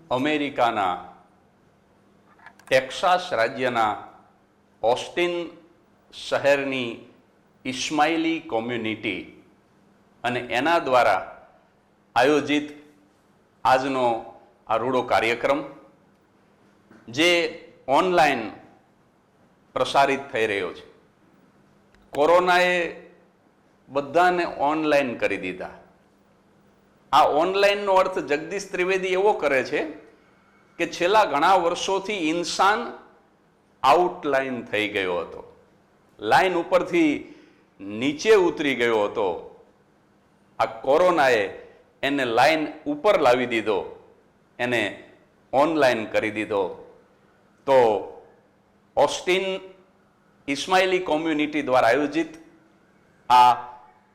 અમેરિકાના ટેક્સાસ રાજ્યના ઓસ્ટિન શહેરની ઇસ્માઇલી કોમ્યુનિટી અને એના દ્વારા આયોજિત આજનો આ રૂડો કાર્યક્રમ જે ઓનલાઈન પ્રસારિત થઈ રહ્યો છે. કોરોનાએ બધાને ઓનલાઈન કરી દીધા. આ ઓનલાઈનનો અર્થ જગદીશ ત્રિવેદી એવો કરે છે કે છેલ્લા ઘણા વર્ષોથી ઇન્સાન આઉટલાઈન થઈ ગયો હતો, લાઈન ઉપરથી નીચે ઉતરી ગયો હતો. આ કોરોનાએ એને લાઈન ઉપર લાવી દીધો, એને ઓનલાઈન કરી દીધો. તો ઓસ્ટિન ઇસ્માઇલી કોમ્યુનિટી દ્વારા આયોજિત આ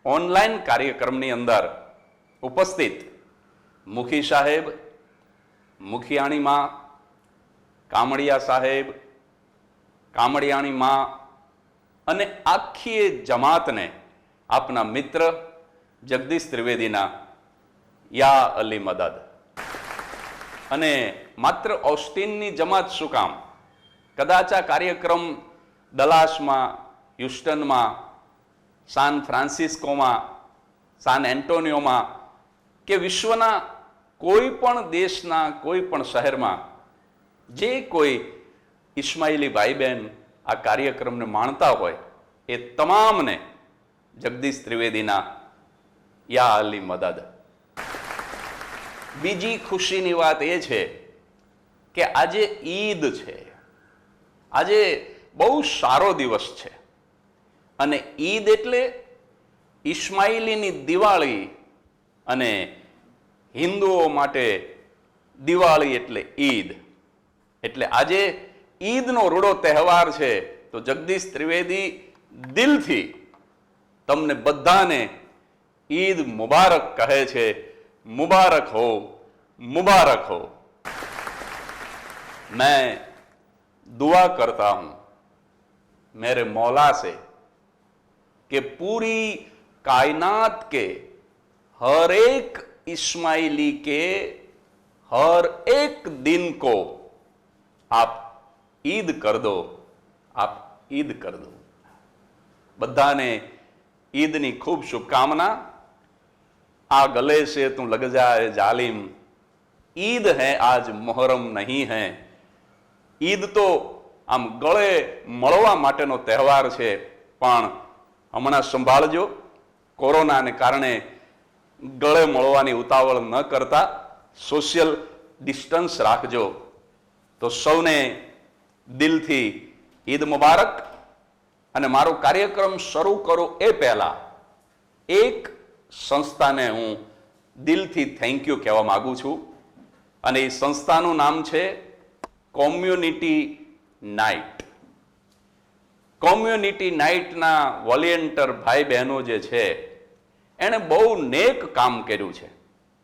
ઓનલાઈન કાર્યક્રમની અંદર ઉપસ્થિત મુખી સાહેબ, મુખિયાણી માં, કામડિયા સાહેબ, કામડિયાણી માં અને આખી જમાતને આપના મિત્ર જગદીશ ત્રિવેદીના યા અલી મદદ. અને માત્ર ઓસ્ટિનની જમાત શું કામ, કદાચ આ કાર્યક્રમ દલાસમાં, હ્યુસ્ટનમાં, સાન ફ્રાન્સિસ્કોમાં, સાન એન્ટોનિયોમાં કે વિશ્વના કોઈ પણ દેશના કોઈ પણ શહેરમાં જે કોઈ ઇસ્માઇલી ભાઈ બહેન આ કાર્યક્રમને માણતા હોય એ તમામને જગદીશ ત્રિવેદીના યા અલી મદદ. બીજી ખુશીની વાત એ છે કે આજે ઈદ છે, આજે બહુ સારો દિવસ છે. અને ઈદ એટલે ઇસ્માઇલીની દિવાળી અને હિન્દુઓ માટે દિવાળી એટલે ઈદ. એટલે આજે ઈદનો રૂડો તહેવાર છે. તો જગદીશ ત્રિવેદી દિલથી તમને બધાને ઈદ મુબારક કહે છે. मुबारक हो, मुबारक हो. मैं दुआ करता हूं मेरे मौला से कि पूरी कायनात के हर एक इस्माइली के हर एक दिन को आप ईद कर दो, आप ईद कर दो. बधाने ईदनी खूब शुभकामना. आ गले से तू लग जाए जालिम, ईद है आज मुहर्रम नहीं है. ईद तो आम गळे મળવા માટેનો તહેવાર છે, પણ હમણાં સંભાળજો, કોરોનાને કારણે ગળે મળવાની ઉતાવળ ન કરતા સોશિયલ ડિસ્ટન્સ રાખજો. તો સૌને દિલથી ઈદ મુબારક. અને મારો કાર્યક્રમ શરૂ કરું એ પહેલા એક સંસ્થાને હું દિલથી થેન્ક યુ કહેવા માંગુ છું. અને એ સંસ્થાનું નામ છે કોમ્યુનિટી નાઇટ. કોમ્યુનિટી નાઇટના વોલેન્ટિયર ભાઈ બહેનો જે છે એણે બહુ નેક કામ કર્યું છે.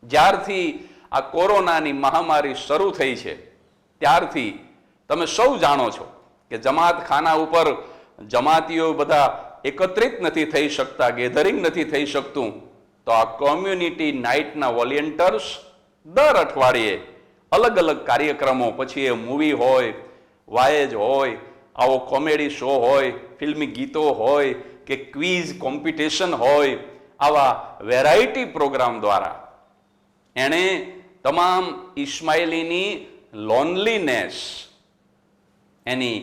જ્યારથી આ કોરોનાની મહામારી શરૂ થઈ છે ત્યારથી તમે સૌ જાણો છો કે જમાતખાના ઉપર જમાતીઓ બધા એકત્રિત નથી થઈ શકતા, ગેધરિંગ નથી થઈ શકતું. તો આ કોમ્યુનિટી નાઇટના વોલેન્ટિયર્સ દર અઠવાડિયે અલગ અલગ કાર્યક્રમો, પછી એ મૂવી હોય, વાયેજ હોય, આવો કોમેડી શો હોય, ફિલ્મી ગીતો હોય કે ક્વિઝ કોમ્પિટિશન હોય, આવા વેરાયટી પ્રોગ્રામ દ્વારા એણે તમામ ઇસ્માઇલીની લોનલીનેસ, એની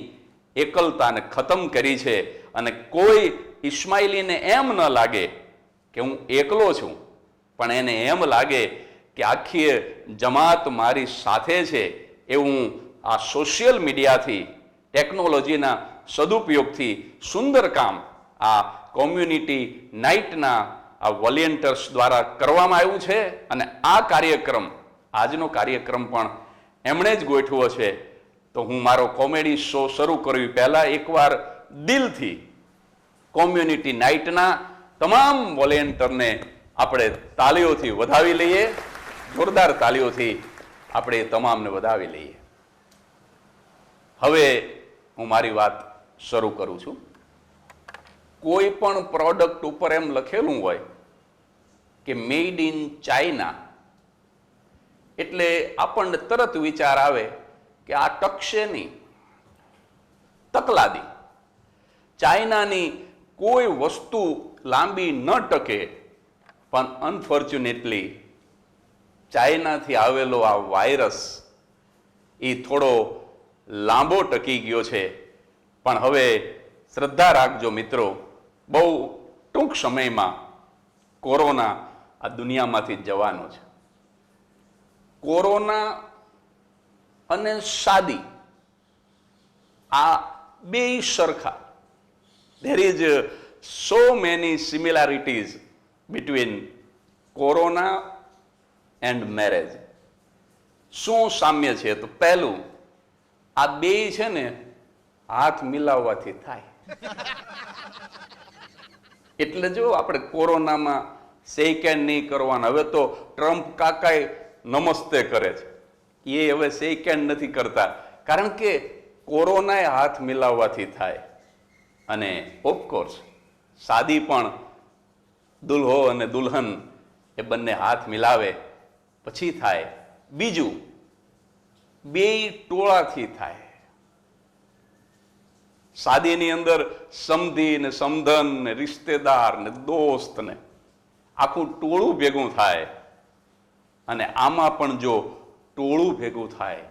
એકલતાને ખતમ કરી છે. અને કોઈ ઇસ્માઇલીને એમ ન લાગે કે હું એકલો છું, પણ એને એમ લાગે કે આખી જમાત મારી સાથે છે. એવું આ સોશિયલ મીડિયાથી, ટેકનોલોજીના સદુપયોગથી સુંદર કામ આ કોમ્યુનિટી નાઇટના આ વોલેન્ટિયર્સ દ્વારા કરવામાં આવ્યું છે. અને આ કાર્યક્રમ, આજનો કાર્યક્રમ પણ એમણે જ ગોઠવ્યો છે. તો હું મારો કોમેડી શો શરૂ કરવી પહેલા એકવાર દિલથી કોમ્યુનિટી નાઇટના તમામ વોલેન્ટિયરને આપણે તાલીઓથી વધાવી લઈએ. જોરદાર તાલીઓથી આપણે તમામને વધાવી લઈએ. હવે હું મારી વાત શરૂ કરું છું. કોઈ પણ પ્રોડક્ટ ઉપર એમ લખેલું હોય કે મેડ ઇન ચાઇના, એટલે આપણને તરત વિચાર આવે કે આ ટકશે નહીં, તકલાદી. ચાઇનાની કોઈ વસ્તુ લાંબી ન ટકે, પણ અનફોર્ચ્યુનેટલી ચાઇનાથી આવેલો આ વાયરસ એ થોડો લાંબો ટકી ગયો છે. પણ હવે શ્રદ્ધા રાખજો મિત્રો, બહુ ટૂંક સમયમાં કોરોના આ દુનિયામાંથી જવાનો છે. કોરોના અને સાદી આ બે સરખા. there is so many similarities between corona and marriage. શું સામ્ય છે? તો પહેલું, આ બે છે ને હાથ મિલાવવાથી થાય. એટલે જો આપણે કોરોનામાં શેક હેન્ડ નહીં કરવાના. હવે તો ટ્રમ્પ કાકાએ નમસ્તે કરે છે, એ હવે શેક હેન્ડ નથી કરતા, કારણ કે કોરોના હાથ મિલાવવાથી થાય. અને ઓફકોર્સ સાદી પણ દુલ્હો અને દુલ્હન એ બંને હાથ મિલાવે પછી થાય. બીજું, બે ટોળાથી થાય. સાદીની અંદર સમધી ને સમધન ને રિશ્તેદાર ને દોસ્ત ને આખું ટોળું ભેગું થાય. અને આમાં પણ જો ટોળું ભેગું થાય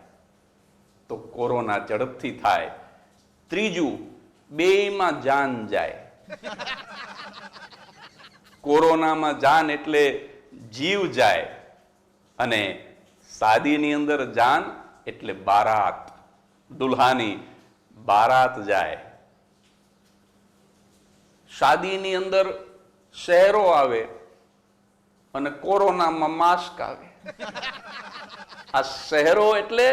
તો કોરોના ઝડપથી થાય. ત્રીજું, બેયમાં જાન જાય. કોરોનામાં જાન એટલે જીવ જાય, અને સાદીની અંદર જાન એટલે બારાત, દુલ્હાની બારાત જાય. શાદીની અંદર શહેરો આવે અને કોરોનામાં માસ્ક આવે. આ શહેરો એટલે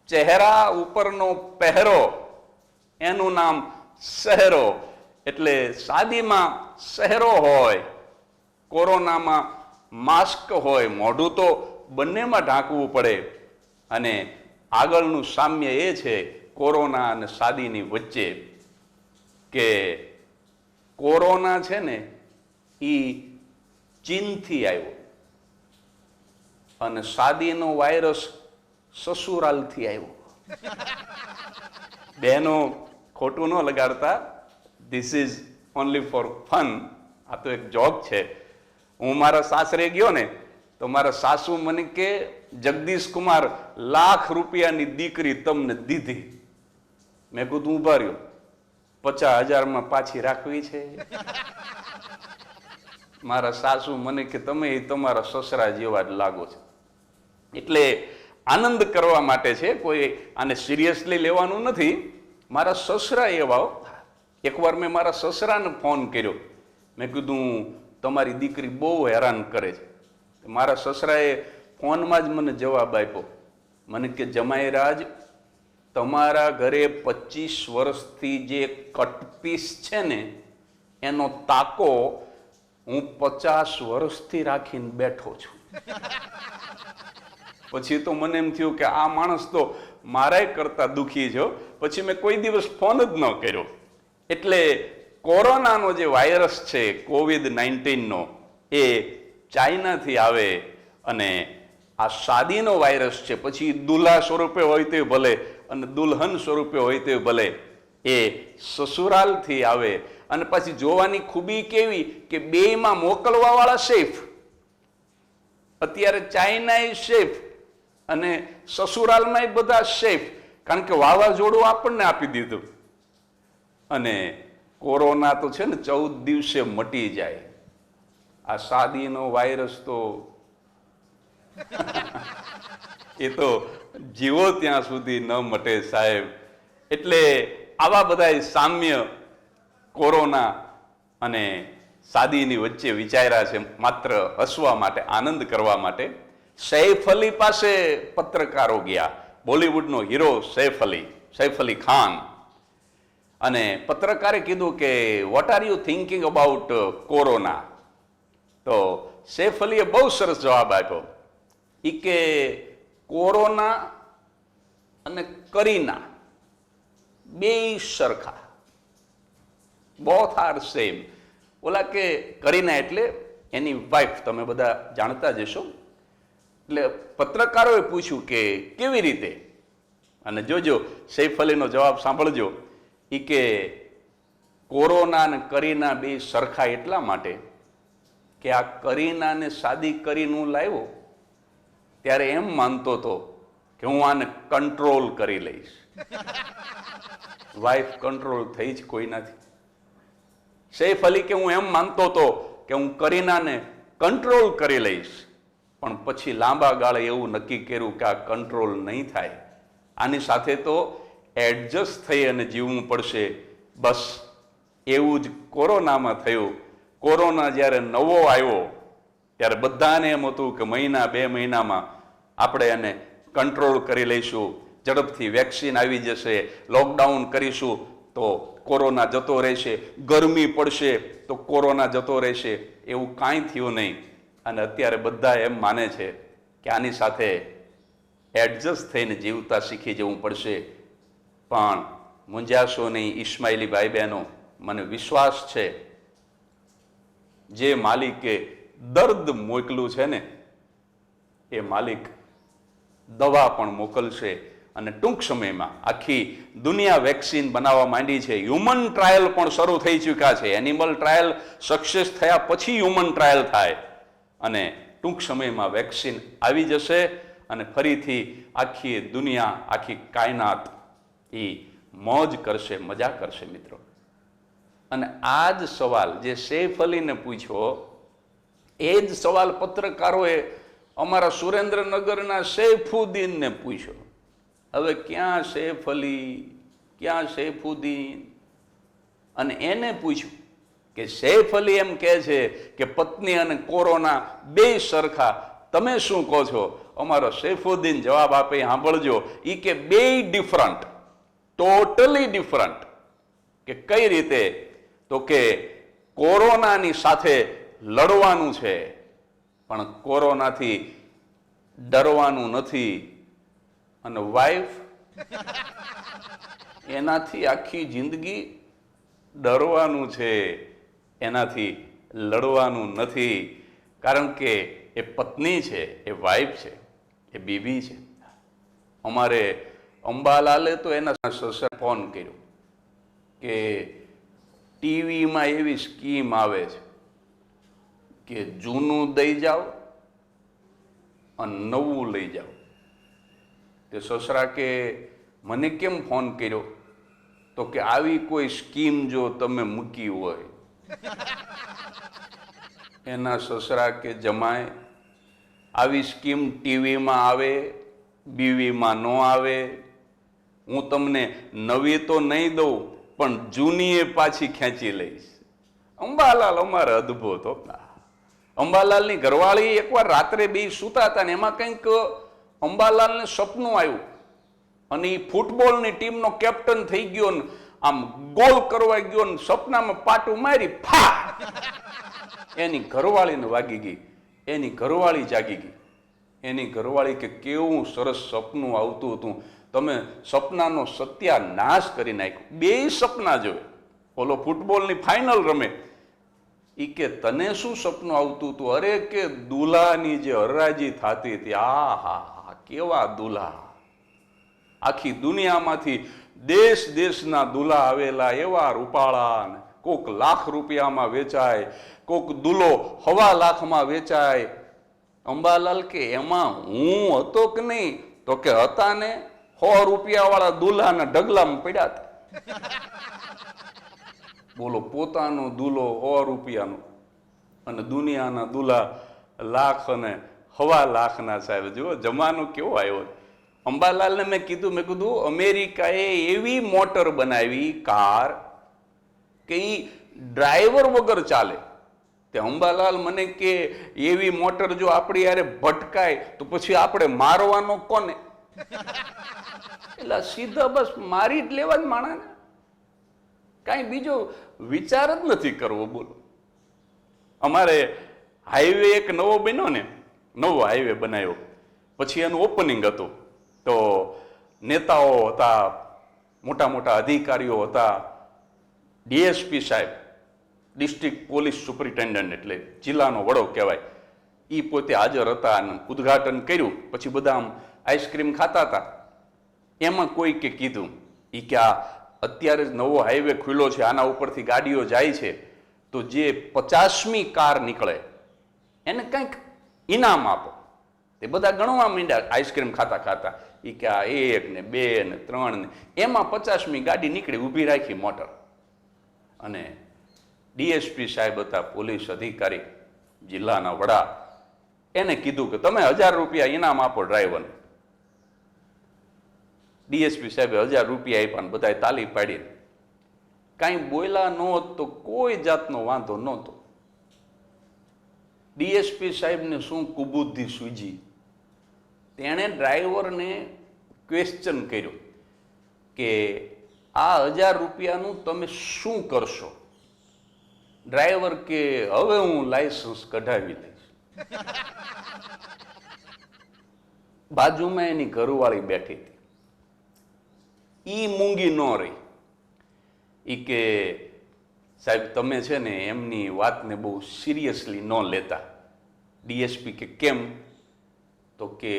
ચહેરા ઉપરનો પહેરો, એનું નામ શહેરો. એટલે શાદીમાં શહેરો હોય, કોરોનામાં માસ્ક હોય. મોઢું તો બંનેમાં ઢાંકવું પડે. અને આગળનું સામ્ય એ છે કોરોના અને શાદીની વચ્ચે કે કોરોના છે ને એ ચીનથી આવ્યો, અને શાદીનો વાયરસ સસુરાલથી આવ્યો. બહેનો ખોટું ન લગાડતા, this is only for fun. આ તો એક જોક છે. હું મારા સાસરે ગયો ને તો મારા સાસુ મને કે, જગદીશ કુમાર ₹1,00,000 દીકરી તમને દીધી. મેં કીધું ઉભા રહ્યો, 50,000 પાછી રાખવી છે? મારા સાસુ મને કે તમે તમારા સસરા જેવા જ લાગો છો. એટલે આનંદ કરવા માટે છે, કોઈ આને સિરિયસલી લેવાનું નથી. મારા સસરા એવા. એકવાર મેં મારા સસરાને ફોન કર્યો, મેં કીધું તમારી દીકરી બહુ હેરાન કરે છે. મારા સસરાએ ફોનમાં જ મને જવાબ આપ્યો. મને કે જમાઈરાજ, તમારા ઘરે 25 વર્ષથી જે કટપીસ છે ને એનો તાકો હું 50 વર્ષથી રાખીને બેઠો છું. પછી તો મને એમ થયું કે આ માણસ તો મારાય કરતા દુખી છે. પછી મેં કોઈ દિવસ ફોન જ ન કર્યો. એટલે કોરોનાનો જે વાયરસ છે, COVID-19નો, એ ચાઇનાથી આવે. અને આ શાદીનો વાયરસ છે, પછી દુલ્હા સ્વરૂપે હોય તે ભલે અને દુલ્હન સ્વરૂપે હોય તે ભલે, એ સસુરાલથી આવે. અને પછી જોવાની ખૂબી કેવી કે બેયમાં મોકલવા વાળા સેફ. અત્યારે ચાઇના સેફ અને સસુરાલમાં બધા સેફ, કારણ કે વાવાઝોડું આપણને આપી દીધું. અને કોરોના તો છે ને 14 દિવસે મટી જાય. આ શાદીનો વાયરસ તો એ તો જીવો ત્યાં સુધી ન મટે સાહેબ. એટલે આવા બધા સામ્ય કોરોના અને શાદીની વચ્ચે વિચાર્યા છે, માત્ર હસવા માટે, આનંદ કરવા માટે. સૈફ અલી પાસે પત્રકારો ગયા, બોલિવૂડનો હીરો સૈફ અલી ખાન. અને પત્રકારે કીધું કે what are you thinking about corona? તો સૈફ અલીએ બહુ સરસ જવાબ આપ્યો. એ કે કોરોના અને કરીના બે સરખા, બોથ આર સેમ. ઓલા કે કરીના એટલે એની વાઇફ, તમે બધા જાણતા જ હશો. એટલે પત્રકારોએ પૂછ્યું કે કેવી રીતે, અને જોજો સૈફ અલીનો જવાબ સાંભળજો. એ કે કોરોના અને કરીના બે સરખા એટલા માટે કે આ કરીનાને શાદી કરીને હું લાવ્યો ત્યારે એમ માનતો હતો કે હું આને કંટ્રોલ કરી લઈશ. વાઇફ કંટ્રોલ થઈ જ કોઈ નથી. સૈફ અલી કે હું એમ માનતો હતો કે હું કરીનાને કંટ્રોલ કરી લઈશ, પણ પછી લાંબા ગાળે એવું નક્કી કર્યું કે આ કંટ્રોલ નહીં થાય, આની સાથે તો એડજસ્ટ થઈ અને જીવવું પડશે. બસ એવું જ કોરોનામાં થયું. કોરોના જ્યારે નવો આવ્યો ત્યારે બધાને એમ હતું કે મહિના 2 મહિનામાં આપણે એને કંટ્રોલ કરી લઈશું, ઝડપથી વેક્સિન આવી જશે, લોકડાઉન કરીશું તો કોરોના જતો રહેશે, ગરમી પડશે તો કોરોના જતો રહેશે. એવું કાંઈ થયું નહીં. અને અત્યારે બધા એમ માને છે કે આની સાથે એડજસ્ટ થઈને જીવતા શીખી જવું પડશે. પણ મૂંઝાશો નહીં ઇસ્માઇલી ભાઈ બહેનો, મને વિશ્વાસ છે જે માલિકે દર્દ મોકલ્યું છે ને એ માલિક દવા પણ મોકલશે. અને ટૂંક સમયમાં આખી દુનિયા વેક્સિન બનાવવા માંડી છે. હ્યુમન ટ્રાયલ પણ શરૂ થઈ ચૂક્યા છે. એનિમલ ટ્રાયલ સક્સેસ થયા પછી હ્યુમન ટ્રાયલ થાય, અને ટૂંક સમયમાં વેક્સિન આવી જશે અને ફરીથી આખી દુનિયા, આખી કાયનાત એ મોજ કરશે, મજા કરશે મિત્રો. અને આ જ સવાલ જે સૈફ અલીને પૂછ્યો, એ જ સવાલ પત્રકારોએ અમારા સુરેન્દ્રનગરના સૈફુદ્દીનને પૂછ્યો. હવે ક્યાં સૈફ અલી, ક્યાં સૈફુદ્દીન? અને એને પૂછ્યું કે સૈફ અલી એમ કહે છે કે પત્ની અને કોરોના બે સરખા, તમે શું કહો છો? અમારો સૈફુદ્દીન જવાબ આપે, સાંભળજો. એ કે બે ડિફરન્ટ, ટોટલી ડિફરન્ટ. કે કઈ રીતે? તો કે કોરોનાની સાથે લડવાનું છે પણ કોરોનાથી ડરવાનું નથી. અને વાઇફ એનાથી આખી જિંદગી ડરવાનું છે, એનાથી લડવાનું નથી. કારણ કે એ પત્ની છે, એ વાઇફ છે, એ બીબી છે. અમારે અંબાલાલે તો એના સસરા ફોન કર્યો કે ટીવીમાં એવી સ્કીમ આવે છે કે જૂનું દઈ જાઓ અને નવું લઈ જાઓ. તે સસરા કે મને કેમ ફોન કર્યો? તો કે આવી કોઈ સ્કીમ જો તમે મૂકી હોય. એના સસરા કે જમાય આવી સ્કીમ ટીવીમાં આવે, બીવીમાં ન આવે. હું તમને નવી તો નહીં દઉં પણ જૂની એ પાછી ખેંચી લઈશ. અંબાલાલ અમારે અદભુત હતા. અંબાલાલની ઘરવાળી એકવાર રાત્રે બે સૂતા હતા ને એમાં કંઈક અંબાલાલને સપનું આવ્યું અને એ ફૂટબોલની ટીમનો કેપ્ટન થઈ ગયો ને આમ ગોલ કરવા ગયો ને સપનામાં પાટું મારી ફા એની ઘરવાળીને વાગી ગઈ. એની ઘરવાળી જાગી ગઈ. એની ઘરવાળી કે કેવું સરસ સપનું આવતું હતું, તમે સપનાનો સત્યાનાશ કરી નાખ્યો. બે સપના જોયે. ઓલો ફૂટબોલની ફાઇનલ રમે. ઈ કે તને શું સપનું આવતું હતું? અરે કે દુલ્હાની જે હરાજી થતી હતી, આ હા કેવા દુલ્હા, આખી દુનિયામાંથી દેશ દેશના દુલ્હા આવેલા, એવા રૂપાળા, કોક લાખ રૂપિયામાં વેચાય, કોક દુલ્હો 1.25 લાખમાં વેચાય. અંબાલાલ કે એમાં હું હતો કે નહીં? તો કે હતા ને. 100 રૂપિયા વાળા દુલ્હાના ઢગલામાં પડ્યા હતા. બોલો, પોતાનો દુલ્હો 100 રૂપિયાનો અને દુનિયાના દુલ્હા લાખ અને 1.25 લાખના. સાહેબ જુઓ જમાનો કેવો આવ્યો. અંબાલાલને મેં કીધું અમેરિકાએ એવી મોટર બનાવી, કાર, કે એ ડ્રાઈવર વગર ચાલે. તે અંબાલાલ મને કે એવી મોટર જો આપણી યારે ભટકાય તો પછી આપણે મારવાનો કોને? એટલે સીધા બસ મારી જ લેવા જ માણાને, કાંઈ બીજો વિચાર જ નથી કરવો. બોલો, અમારે હાઈવે એક નવો બન્યો ને, નવો હાઈવે બનાવ્યો, પછી એનું ઓપનિંગ હતું તો નેતાઓ હતા, મોટા મોટા અધિકારીઓ હતા, ડીએસપી સાહેબ, ડિસ્ટ્રિક્ટ પોલીસ સુપરિન્ટેન્ડન્ટ એટલે જિલ્લાનો વડો કહેવાય, એ પોતે હાજર હતા અને ઉદ્ઘાટન કર્યું. પછી બધા આમ આઈસ્ક્રીમ ખાતા હતા. એમાં કોઈકે કીધું એ કે આ અત્યારે જ નવો હાઈવે ખુલ્લો છે, આના ઉપરથી ગાડીઓ જાય છે, તો જે 50મી કાર નીકળે એને કંઈક ઇનામ આપો. તે બધા ગણવા માંડ્યા આઈસ્ક્રીમ ખાતા ખાતા. એ કે આ 1 ને 2 ને 3 ને એમાં 50મી ગાડી નીકળી, ઊભી રાખી મોટર. અને ડીએસપી સાહેબ હતા, પોલીસ અધિકારી, જિલ્લાના વડા, એને કીધું કે તમે 1000 રૂપિયા ઇનામ આપો ડ્રાઈવરને. ડીએસપી સાહેબે 1000 રૂપિયા આપ્યા ને બધાએ તાલી પાડી. કાંઈ બોલ્યા નહોત તો કોઈ જાતનો વાંધો નહોતો. ડીએસપી સાહેબને શું કુબુદ્ધિ સૂજી, તેણે ડ્રાઈવરને ક્વેશ્ચન કર્યું કે આ 1000 રૂપિયાનું તમે શું કરશો? ડ્રાઈવર કે હવે હું લાયસન્સ કઢાવી લઈશ. બાજુમાં એની ઘરવાળી બેઠી હતી. ઈ મૂંગી ન રહી. ઈ કે સાહેબ તમે છે ને એમની વાતને બહુ સિરિયસલી ન લેતા. ડીએસપી કે કેમ? તો કે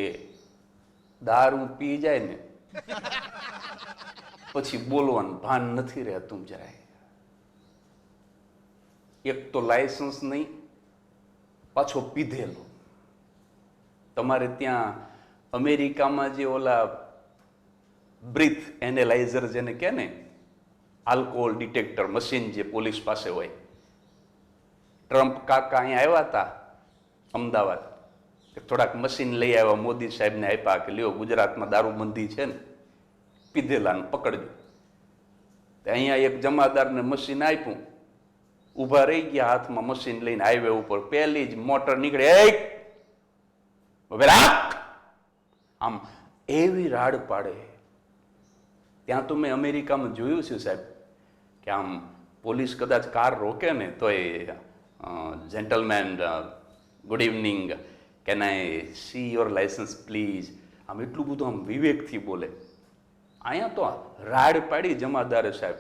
દારૂ પી જાય ને પછી બોલવાનું ભાન નથી રહેતું જરાય. એક તો લાયસન્સ નહીં, પાછો પીધેલો. તમારે ત્યાં અમેરિકામાં જે ઓલા બ્રીથ એનાલાઇઝર જેને કહે ને, આલ્કોહોલ ડિટેક્ટર મશીન જે પોલીસ પાસે હોય, ટ્રમ્પ કાકા અહીંયા આવ્યા હતા અમદાવાદ, થોડાક મશીન લઈ આવ્યા, મોદી સાહેબને આપ્યા કે લ્યો ગુજરાતમાં દારૂબંધી છે ને, પીધેલાને પકડજો. અહીંયા એક જમાદારને મશીન આપ્યું, ઊભા રહી ગયા, હાથમાં મશીન લઈને હાઈવે ઉપર પહેલી જ મોટર નીકળે, આમ એવી રાડ પાડે. ત્યાં તો મેં અમેરિકામાં જોયું છે સાહેબ કે આમ પોલીસ કદાચ કાર રોકે ને તો એ gentleman good evening, can I see your licence please, આમ એટલું બધું આમ વિવેકથી બોલે. અહીંયા તો રાડ પાડી જમાદારે સાહેબ.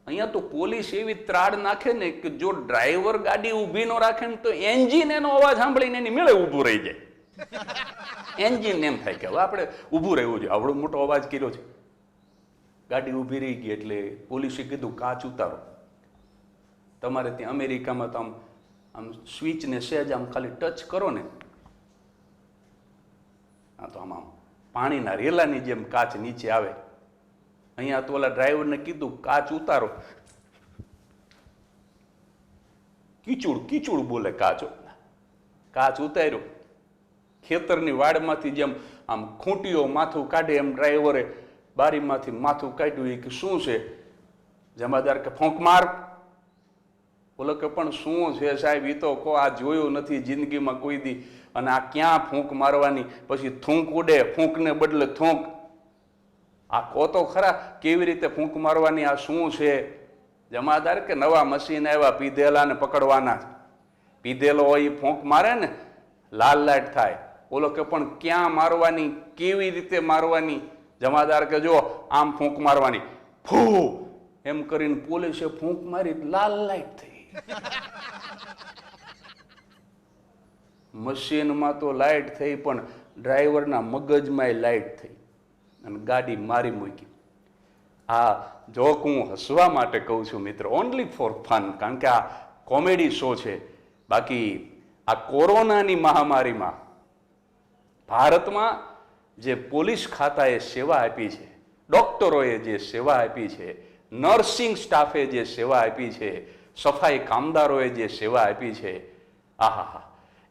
અહીંયા તો પોલીસ એવી ત્રાડ નાખે ને કે જો ડ્રાઈવર ગાડી ઊભી ન રાખે ને તો એન્જિન એનો અવાજ સાંભળીને એની મેળે ઊભું રહી જાય. એન્જિન એમ થાય કે હવે આપણે ઊભું રહેવું છે, આવડો મોટો અવાજ કર્યો છે. ગાડી ઊભી રહી ગઈ એટલે પોલીસે કીધું કાચ ઉતારો. તમારે ત્યાં અમેરિકામાં તો આમ સ્વિચને સહેજ આમ ખાલી ટચ કરો ને, હા તો આમ પાણીના રેલાની જેમ કાચ નીચે આવે. અહીંયા તો ઓલા ડ્રાઈવરને કીધું કાચ ઉતારો, કીચુડ કીચુડ બોલે કાચો. કાચ ઉતાર્યો. ખેતરની વાડમાંથી જેમ આમ ખૂંટીઓ માથું કાઢે એમ ડ્રાઈવરે બારીમાંથી માથું કાઢ્યું. એ કે શું છે? જમાદાર કે ફોંક માર. બોલો કે પણ શું છે સાહેબ, એ તો કહો, આ જોયું નથી જિંદગીમાં કોઈ દી, અને આ ક્યાં ફૂંક મારવાની, પછી થૂંક ઉડે, ફૂંકને બદલે થૂંક. આ કહો તો ખરા કેવી રીતે ફૂંક મારવાની, આ શું છે? જમાદાર કે નવા મશીન આવ્યા, પીધેલાને પકડવાના. પીધેલો હોય એ ફૂંક મારે ને લાલ લાઈટ થાય. બોલો કે પણ ક્યાં મારવાની, કેવી રીતે મારવાની? જમાદાર કે જો આમ ફૂંક મારવાની, ફૂ એમ કરીને પોલીસે ફૂંક મારી, લાલ લાઈટ થઈ. મશીનમાં તો લાઈટ થઈ પણ ડ્રાઈવરના મગજમાં લાઈટ થઈ અને ગાડી મારી મૂકી. આ જોક હું હસવા માટે કહું છું મિત્રો, ઓનલી ફોર ફન, કારણ કે આ કોમેડી શો છે. બાકી આ કોરોનાની મહામારીમાં ભારતમાં જે પોલીસ ખાતાએ સેવા આપી છે, ડોક્ટરોએ જે સેવા આપી છે, નર્સિંગ સ્ટાફે જે સેવા આપી છે, સફાઈ કામદારોએ જે સેવા આપી છે, આહા,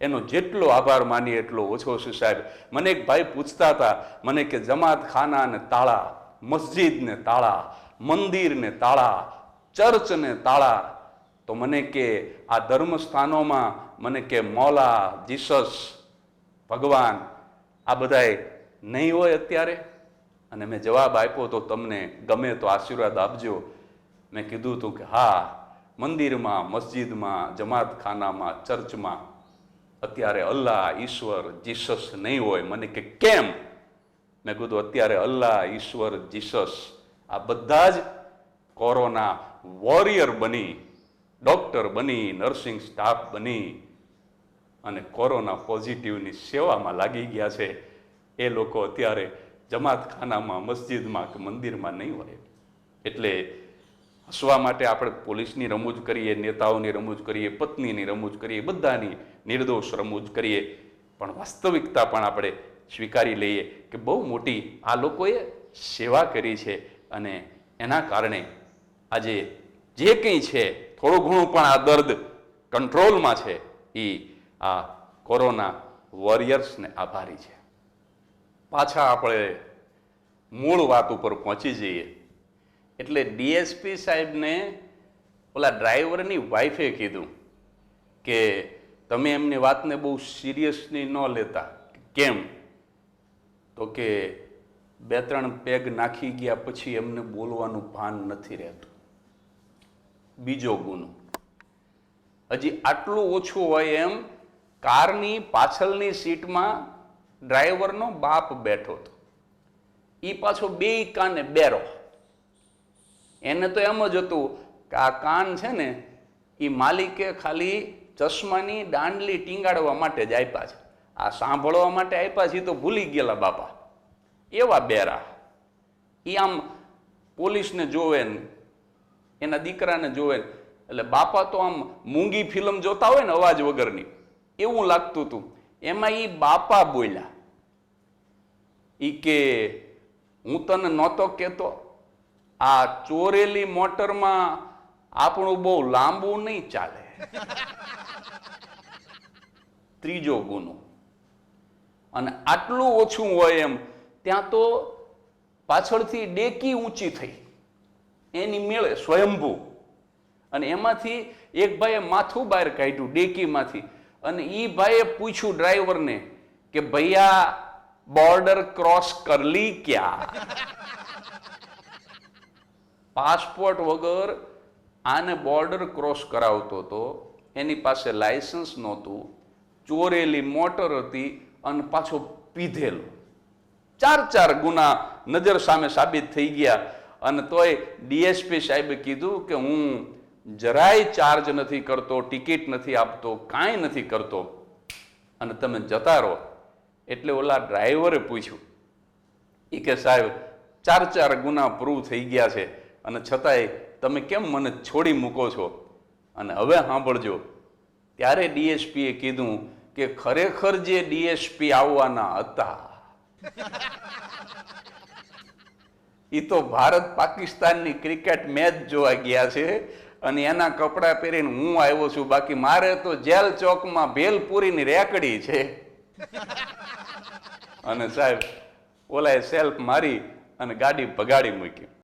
એનો જેટલો આભાર માનીએ એટલો ઓછો છે સાહેબ. મને એક ભાઈ પૂછતા હતા, મને કે જમાત ખાનાને તાળા, મસ્જિદને તાળા, મંદિરને તાળા, ચર્ચને તાળા, તો મને કે આ ધર્મસ્થાનોમાં મને કે મૌલા, જીસસ, ભગવાન આ બધાય નહીં હોય અત્યારે? અને મેં જવાબ આપ્યો તો તમને ગમે તો આશીર્વાદ આપજો. મેં કીધું હતું કે હા, મંદિરમાં, મસ્જિદમાં, જમાતખાનામાં, ચર્ચમાં અત્યારે અલ્લાહ, ઈશ્વર, જીસસ નહીં હોય. મને કે કેમ? મેં કીધું અત્યારે અલ્લાહ, ઈશ્વર, જીસસ આ બધા જ કોરોના વોરિયર બની, ડોક્ટર બની, નર્સિંગ સ્ટાફ બની અને કોરોના પોઝિટિવની સેવામાં લાગી ગયા છે. એ લોકો અત્યારે જમાતખાનામાં, મસ્જિદમાં કે મંદિરમાં નહીં હોય. એટલે હસવા માટે આપણે પોલીસની રમૂજ કરીએ, નેતાઓની રમૂજ કરીએ, પત્નીની રમૂજ કરીએ, બધાની નિર્દોષ રમૂજ કરીએ, પણ વાસ્તવિકતા પણ આપણે સ્વીકારી લઈએ કે બહુ મોટી આ લોકોએ સેવા કરી છે અને એના કારણે આજે જે કંઈ છે થોડું ઘણું પણ આ દર્દ કંટ્રોલમાં છે. એ આ કોરોના વોરિયર્સને આભારી છે. પાછા આપણે મૂળ વાત ઉપર પહોંચી જઈએ. એટલે ડીએસપી સાહેબને ઓલા ડ્રાઈવરની વાઈફે કીધું કે તમે એમની વાતને બહુ સિરિયસલી ન લેતા. કેમ? તો કે 2-3 પેગ નાખી ગયા પછી એમને બોલવાનું ભાન નથી રહેતું. બીજો ગુનો, હજી આટલું ઓછું હોય એમ કારની પાછળની સીટમાં ડ્રાઈવરનો બાપ બેઠો હતો. એ પાછો 2 કાને બેરો. એને તો એમ જ હતું કે આ કાન છે ને એ માલિકે ખાલી ચશ્માની દાંડલી ટીંગાડવા માટે જ આપ્યા છે, આ સાંભળવા માટે આપ્યા છે તો ભૂલી ગયેલા બાપા. એવા બેરા. એ આમ પોલીસને જોવે ને એના દીકરાને જોવે એટલે બાપા તો આમ મૂંગી ફિલ્મ જોતા હોય ને અવાજ વગરની, એવું લાગતું હતું. એમાં એ બાપા બોલ્યા, ઈ કે હું તને નહોતો કહેતો આ ચોરેલી મોટરમાં આપણું બહુ લાંબુ નહીં ચાલે. ત્રીજો ગુનો. અને આટલું ઓછું હોય એમ ત્યાં તો પાછળથી ડેકી ઊંચી થઈ એની મેળે સ્વયંભૂ, અને એમાંથી એક ભાઈએ માથું બહાર કાઢ્યું ડેકીમાંથી, અને એ ભાઈએ પૂછ્યું ડ્રાઈવરને કે ભૈયા બોર્ડર ક્રોસ કર લી ક્યા? પાસપોર્ટ વગર આને બોર્ડર ક્રોસ કરાવતો હતો, એની પાસે લાયસન્સ નહોતું, ચોરેલી મોટર હતી અને પાછો પીધેલો. 4 ગુના નજર સામે સાબિત થઈ ગયા. અને તોય ડીએસપી સાહેબે કીધું કે હું જરાય ચાર્જ નથી કરતો, ટિકિટ નથી આપતો, કાંઈ નથી કરતો અને તમે જતા રહો. એટલે ઓલા ડ્રાઈવરે પૂછ્યું, એ કે સાહેબ 4 ગુના પ્રૂવ થઈ ગયા છે અને છતાંય તમે કેમ મને છોડી મૂકો છો? અને હવે સાંભળજો, ત્યારે ડીએસપીએ કીધું કે ખરેખર જે ડીએસપી આવવાના હતા એ તો ભારત પાકિસ્તાનની ક્રિકેટ મેચ જોવા ગયા છે અને એના કપડાં પહેરીને હું આવ્યો છું, બાકી મારે તો જેલ ચોકમાં ભેલપુરીની રેકડી છે. અને સાહેબ ઓલાએ સેલ્ફ મારી અને ગાડી ભગાડી મૂકી.